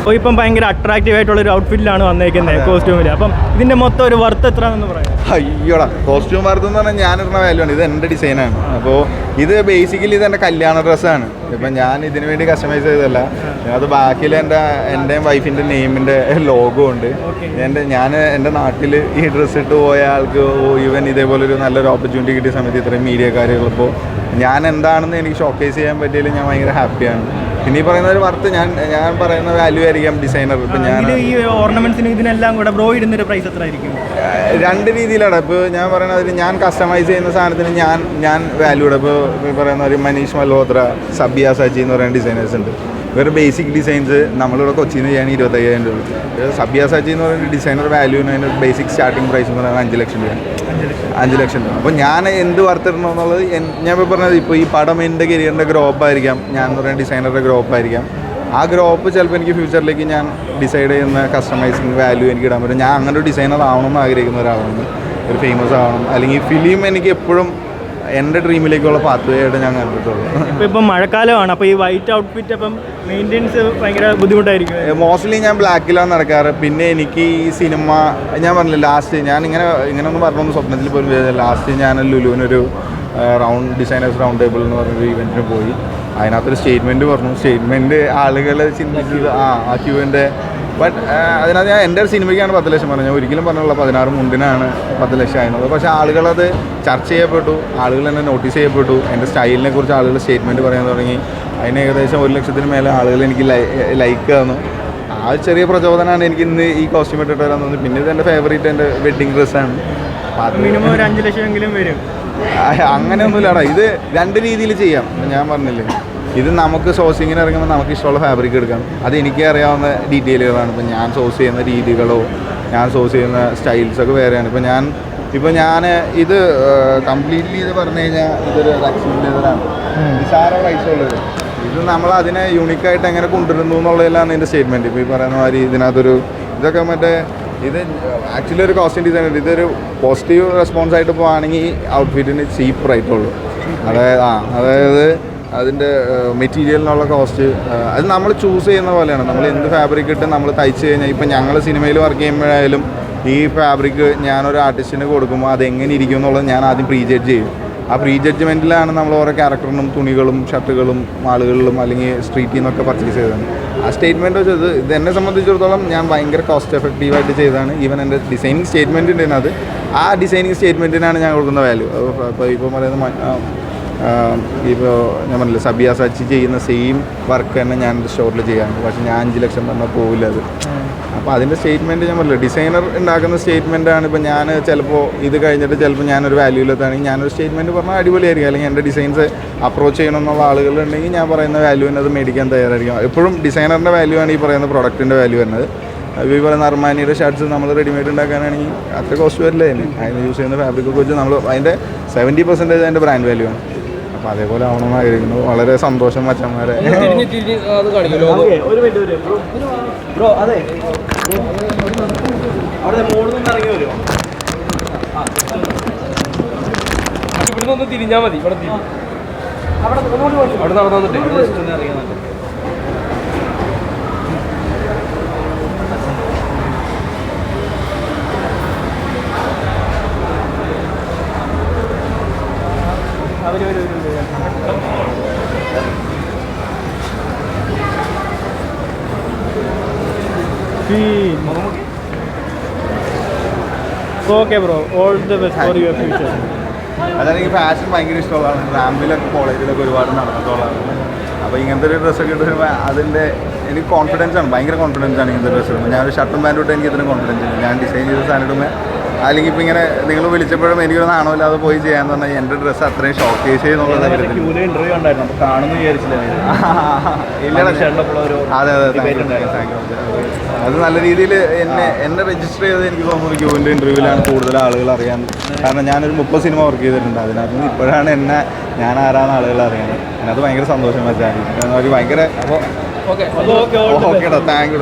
അപ്പോൾ ഇപ്പം ഭയങ്കര അട്രാക്റ്റീവ് ആയിട്ടുള്ള ഒരു ഔട്ട്ഫിറ്റിലാണ് വന്നേക്കുന്നത് കോസ്റ്റ്യൂമിൽ. അപ്പം ഇതിൻ്റെ മൊത്തം ഒരു വർത്ത് എത്രയാണെന്ന് പറയാം? അയ്യോടാ, കോസ്റ്റ്യൂം വർത്ത് എന്ന് പറഞ്ഞാൽ ഞാനിടുന്ന വാല്യൂ ഇത് എൻ്റെ ഡിസൈനാണ്. അപ്പോൾ ഇത് ബേസിക്കലി ഇതെൻ്റെ കല്യാണ ഡ്രസ്സാണ്. ഇപ്പം ഞാൻ ഇതിനു വേണ്ടി കസ്റ്റമൈസ് ചെയ്തതല്ല. അത് ബാക്കിൽ എൻ്റെയും വൈഫിൻ്റെ നെയിമിൻ്റെ ലോഗോ ഉണ്ട്. ഞാൻ എൻ്റെ നാട്ടിൽ ഈ ഡ്രസ്സ് ഇട്ട് പോയ ആൾക്ക് ഈവൻ ഇതേപോലൊരു നല്ലൊരു ഓപ്പർച്യൂണിറ്റി കിട്ടിയ സമയത്ത് ഇത്രയും മീഡിയക്കാരുള്ളപ്പോൾ ഞാൻ എന്താണെന്ന് എനിക്ക് ഷോക്കേസ് ചെയ്യാൻ പറ്റിയതിൽ ഞാൻ ഭയങ്കര ഹാപ്പിയാണ്. പിന്നെ ഈ പറയുന്ന ഒരു വർത്ത് ഞാൻ പറയുന്ന വാല്യൂ ആയിരിക്കാം ഡിസൈനർ. ഇപ്പം ഞാൻ ഈ ഓർണമെന്റ്സിന് ഇതിനെല്ലാം കൂടെ ബ്രോ ഇടുന്നൊരു പ്രൈസ് എത്ര ആയിരിക്കും? രണ്ട് രീതിയിലാണ്. ഇപ്പോൾ ഞാൻ പറയുന്നത് ഞാൻ കസ്റ്റമൈസ് ചെയ്യുന്ന സാധനത്തിന് ഞാൻ വാല്യൂ ഇടും. ഇപ്പോൾ പറയുന്ന ഒരു മനീഷ് മൽഹോത്ര, സബിയ സജി എന്ന് പറയുന്ന ഡിസൈനേഴ്സ് ഉണ്ട്. ഇവരുടെ ബേസിക് ഡിസൈൻസ് നമ്മളിവിടെ കൊച്ചിയിൽ നിന്ന് ചെയ്യാൻ 25,000 രൂപ. സബിയ സജി എന്ന് പറയുന്ന ഡിസൈനർ വാല്യൂന് അതിൻ്റെ ബേസിക് സ്റ്റാർട്ടിംഗ് പ്രൈസ് എന്ന് പറയുന്നത് 5 ലക്ഷം രൂപ. 5 ലക്ഷം രൂപ. അപ്പോൾ ഞാൻ എന്ത് വർത്തിടണമെന്നുള്ളത് ഞാൻ ഇപ്പോൾ പറഞ്ഞത്, ഇപ്പോൾ ഈ പടം എൻ്റെ കരിയറിൻ്റെ ഗ്രോപ്പായിരിക്കാം, ഞാൻ എന്ന് പറയുന്ന ഡിസൈനറുടെ ഗ്രോപ്പായിരിക്കാം. ആ ഗ്രോപ്പ് ചിലപ്പോൾ എനിക്ക് ഫ്യൂച്ചറിലേക്ക് ഞാൻ ഡിസൈഡ് ചെയ്യുന്ന കസ്റ്റമൈസിങ് വാല്യൂ എനിക്ക് ഇടാൻ പറ്റും. ഞാൻ അങ്ങനെ ഒരു ഡിസൈനർ ആവണമെന്ന് ആഗ്രഹിക്കുന്ന ഒരാളാണ്, ഒരു ഫേമസ് ആവണം. അല്ലെങ്കിൽ ഫിലിം എനിക്ക് എപ്പോഴും എൻ്റെ ഡ്രീമിലേക്കുള്ള പാത്വേ ആയിട്ട് ഞാൻ കണ്ടിട്ടുള്ളൂ. ഇപ്പം മഴക്കാലമാണ്, അപ്പോൾ ഈ വൈറ്റ് ഔട്ട്ഫിറ്റ് അപ്പം മെയിൻ്റെനൻസ് ഭയങ്കര ബുദ്ധിമുട്ടായിരിക്കും. മോസ്റ്റ്ലി ഞാൻ ബ്ലാക്കിലാണ് നടക്കാറ്. പിന്നെ എനിക്ക് ഈ സിനിമ ഞാൻ പറഞ്ഞില്ല, ലാസ്റ്റ് ഞാൻ ഇങ്ങനെയൊന്നും പറഞ്ഞൊന്നും സ്വപ്നത്തിൽ പോലും ലാസ്റ്റ് ഞാൻ ലുലുവിനൊരു ഡിസൈനേഴ്സ് റൗണ്ട് ടേബിൾ എന്ന് പറഞ്ഞൊരു ഇവൻറ്റിന് പോയി. അതിനകത്തൊരു സ്റ്റേറ്റ്മെൻറ്റ് പറഞ്ഞു. സ്റ്റേറ്റ്മെൻറ്റ് ആളുകൾ ചിന്തിച്ചത് ആ ക്യൂവിൻ്റെ. ബട്ട് അതിനകത്ത് ഞാൻ എൻ്റെ ഒരു സിനിമയ്ക്കാണ് 10 ലക്ഷം പറഞ്ഞത്. ഞാൻ ഒരിക്കലും പറഞ്ഞുള്ള 16 മുണ്ടിനാണ് 10 ലക്ഷം ആയിരുന്നത്. പക്ഷേ ആളുകളത് ചർച്ച ചെയ്യപ്പെട്ടു, ആളുകൾ എന്നെ നോട്ടീസ് ചെയ്യപ്പെട്ടു. എൻ്റെ സ്റ്റൈലിനെ കുറിച്ച് ആളുകൾ സ്റ്റേറ്റ്മെൻറ്റ് പറയാൻ തുടങ്ങി. അതിന് ഏകദേശം 1 ലക്ഷത്തിന് മേലെ ആളുകൾ എനിക്ക് ലൈക്ക് തന്നു. ആ ചെറിയ പ്രചോദനമാണ് എനിക്ക് ഇന്ന് ഈ കോസ്റ്റ്യൂം ഇട്ടിട്ട് വരാൻ തോന്നുന്നത്. പിന്നെ ഇത് എൻ്റെ ഫേവറേറ്റ് എൻ്റെ വെഡ്ഡിങ് ഡ്രസ്സാണ്. മിനിമം ഒരു 5 ലക്ഷമെങ്കിലും വരും. അങ്ങനെയൊന്നുമില്ലടാ, ഇത് രണ്ട് രീതിയിൽ ചെയ്യാം. ഞാൻ പറഞ്ഞില്ലേ, ഇത് നമുക്ക് സോഴ്സിങ്ങിന് ഇറങ്ങുമ്പോൾ നമുക്ക് ഇഷ്ടമുള്ള ഫാബ്രിക് എടുക്കാം. അത് എനിക്ക് അറിയാവുന്ന ഡീറ്റെയിലുകളാണ്. ഇപ്പം ഞാൻ സോഴ്സ് ചെയ്യുന്ന രീതികളോ ഞാൻ സോഴ്സ് ചെയ്യുന്ന സ്റ്റൈൽസൊക്കെ വേറെയാണ്. ഇപ്പം ഞാൻ ഇത് കംപ്ലീറ്റ്ലി ഇത് പറഞ്ഞു കഴിഞ്ഞാൽ ഇതൊരു റക്സിൻ ലെതറാണ്. നിസാര പ്രൈസുള്ളത്. ഇത് നമ്മൾ അതിനെ യൂണിക്കായിട്ട് എങ്ങനെ കൊണ്ടുവരുന്നു എന്നുള്ളതിലാണ് ഇതിൻ്റെ സ്റ്റേറ്റ്മെൻറ്റ്. ഇപ്പോൾ ഈ പറയുന്ന മാതിരി ഇതൊക്കെ ഇത് ആക്ച്വലി ഒരു കോസ്റ്റ്യൂം ഡിസൈനർ. ഇതൊരു പോസിറ്റീവ് റെസ്പോൺസ് ആയിട്ട് പോകുകയാണെങ്കിൽ ഔട്ട്ഫിറ്റിന് ചീപ്പ് റേറ്റുള്ളൂ. അതായത് അതിൻ്റെ മെറ്റീരിയലിനുള്ള കോസ്റ്റ് അത് നമ്മൾ ചൂസ് ചെയ്യുന്ന പോലെയാണ്. നമ്മൾ എന്ത് ഫാബ്രിക് ഇട്ട് നമ്മൾ തയ്ച്ച് കഴിഞ്ഞാൽ, ഇപ്പം ഞങ്ങൾ സിനിമയിൽ വർക്ക് ചെയ്യുമ്പോഴായാലും ഈ ഫാബ്രിക് ഞാനൊരു ആർട്ടിസ്റ്റിന് കൊടുക്കുമ്പോൾ അതെങ്ങനെ ഇരിക്കും എന്നുള്ളത് ഞാൻ ആദ്യം പ്രീ ജഡ്ജ് ചെയ്യും. ആ പ്രീ ജഡ്ജ്മെൻറ്റിലാണ് നമ്മൾ ഓരോ ക്യാരക്ടറിനും തുണികളും ഷർട്ടുകളും മാളുകളിലും അല്ലെങ്കിൽ സ്ട്രീറ്റിൽ നിന്നൊക്കെ പർച്ചേസ് ചെയ്തതാണ്. ആ സ്റ്റേറ്റ്മെൻറ്റ് വെച്ചത് ഇത് എന്നെ സംബന്ധിച്ചിടത്തോളം ഞാൻ ഭയങ്കര കോസ്റ്റ് എഫക്റ്റീവായിട്ട് ചെയ്തതാണ്. ഈവൻ എൻ്റെ ഡിസൈനിങ് സ്റ്റേറ്റ്മെൻറ്റിൻ്റെ അത് ആ ഡിസൈനിങ് സ്റ്റേറ്റ്മെൻറ്റിനാണ് ഞാൻ കൊടുക്കുന്ന വാല്യൂ. ഇപ്പോൾ പറയുന്ന ഇപ്പോൾ ഞാൻ പറഞ്ഞില്ല, സബിയ സച്ചി ചെയ്യുന്ന സെയിം വർക്ക് തന്നെ ഞാൻ സ്റ്റോറിൽ ചെയ്യാറുണ്ട്. പക്ഷേ ഞാൻ 5 ലക്ഷം പറഞ്ഞാൽ പോവില്ല അത്. അപ്പോൾ അതിൻ്റെ സ്റ്റേറ്റ്മെൻറ്റ് ഞാൻ പറഞ്ഞില്ല, ഡിസൈനർ ഉണ്ടാക്കുന്ന സ്റ്റേറ്റ്മെൻറ്റാണ്. ഇപ്പോൾ ഞാൻ ചിലപ്പോൾ ഇത് കഴിഞ്ഞിട്ട് ചിലപ്പോൾ ഞാനൊരു വാല്യൂലെത്താണെങ്കിൽ ഞാനൊരു സ്റ്റേറ്റ്മെൻറ്റ് പറഞ്ഞാൽ അടിപൊളിയായിരിക്കും. അല്ലെങ്കിൽ എൻ്റെ ഡിസൈൻസ് അപ്രോച്ച് ചെയ്യണമെന്നുള്ള ആളുകളുണ്ടെങ്കിൽ ഞാൻ പറയുന്ന വാല്യൂവിന് അത് മേടിക്കാൻ തയ്യാറായിരിക്കും. എപ്പോഴും ഡിസൈനറിൻ്റെ വാല്യൂ ആണ് ഈ പറയുന്ന പ്രൊഡക്റ്റിൻ്റെ വാല്യൂ വരുന്നത്. ഈ പറയുന്ന അർമാനിയുടെ ഷർട്ട്സ് നമ്മൾ റെഡിമെയ്ഡ് ഉണ്ടാക്കാനാണെങ്കിൽ അത്ര കോസ്റ്റ് വരില്ല. അതിന് യൂസ് ചെയ്യുന്ന ഫാബ്രിക്കൊക്കെ വെച്ച് നമ്മൾ അതിൻ്റെ 70% അതിൻ്റെ ബ്രാൻഡ് വാല്യൂ ആണ്. അപ്പോൾ അതേപോലെ ആവണമെന്ന് ആഗ്രഹിക്കുന്നു. വളരെ സന്തോഷം മച്ചന്മാരെ. ഇവിടുന്ന് തിരിഞ്ഞാൽ മതി. അവിടെ നടന്നു വന്നിട്ട് okay bro, all the best for your future. അതെനിക്ക് ഫാഷൻ ഭയങ്കര ഇഷ്ടമുള്ളതാണ്. റാമ്പിലൊക്കെ കോളേജിലൊക്കെ ഒരുപാട് നടന്നിട്ടുള്ളതാണ്. അപ്പോൾ ഇങ്ങനത്തെ ഒരു ഡ്രസ്സൊക്കെ ഇട്ട് വരുമ്പോൾ അതിൻ്റെ എനിക്ക് കോൺഫിഡൻസാണ്, ഭയങ്കര കോൺഫിഡൻസാണ് ഇങ്ങനത്തെ ഡ്രസ്സ് ഇടുമ്പോൾ. ഞാനൊരു ഷർട്ടും പാൻറ്റും ഇട്ട് എനിക്ക് ഇത്രയും കോൺഫിഡൻസ് ഉണ്ട്. ഞാൻ ഡിസൈൻ ചെയ്ത സാധനം ഇടുമ്പോൾ അല്ലെങ്കിൽ ഇപ്പോൾ ഇങ്ങനെ നിങ്ങൾ വിളിച്ചപ്പോഴും എനിക്കൊരു നാണമില്ലാതെ പോയി ചെയ്യാന്ന് പറഞ്ഞാൽ എൻ്റെ ഡ്രസ്സ് അത്രയും ഷോക്കേസ് ചെയ്യുന്നുള്ളത്. ഇന്റർവ്യൂ ഉണ്ടായിരുന്നു, അപ്പോൾ കാണുന്നു വിചാരിച്ചില്ല. അതെ താങ്ക് യു. അത് നല്ല രീതിയിൽ എന്നെ രജിസ്റ്റർ ചെയ്ത് എനിക്ക് തോന്നുന്നു ക്യൂവിൻ്റെ ഇൻ്റർവ്യൂവിലാണ് കൂടുതൽ ആളുകൾ അറിയാൻ. കാരണം ഞാനൊരു 30 സിനിമ വർക്ക് ചെയ്തിട്ടുണ്ട്. അതിനകത്ത് നിന്ന് ഇപ്പോഴാണ് ഞാൻ ആരാന്ന് ആളുകൾ അറിയുന്നത്. അതിനകത്ത് ഭയങ്കര സന്തോഷം വെച്ചാൽ ഒരു ഭയങ്കര. ഓക്കേടാ, താങ്ക് യു.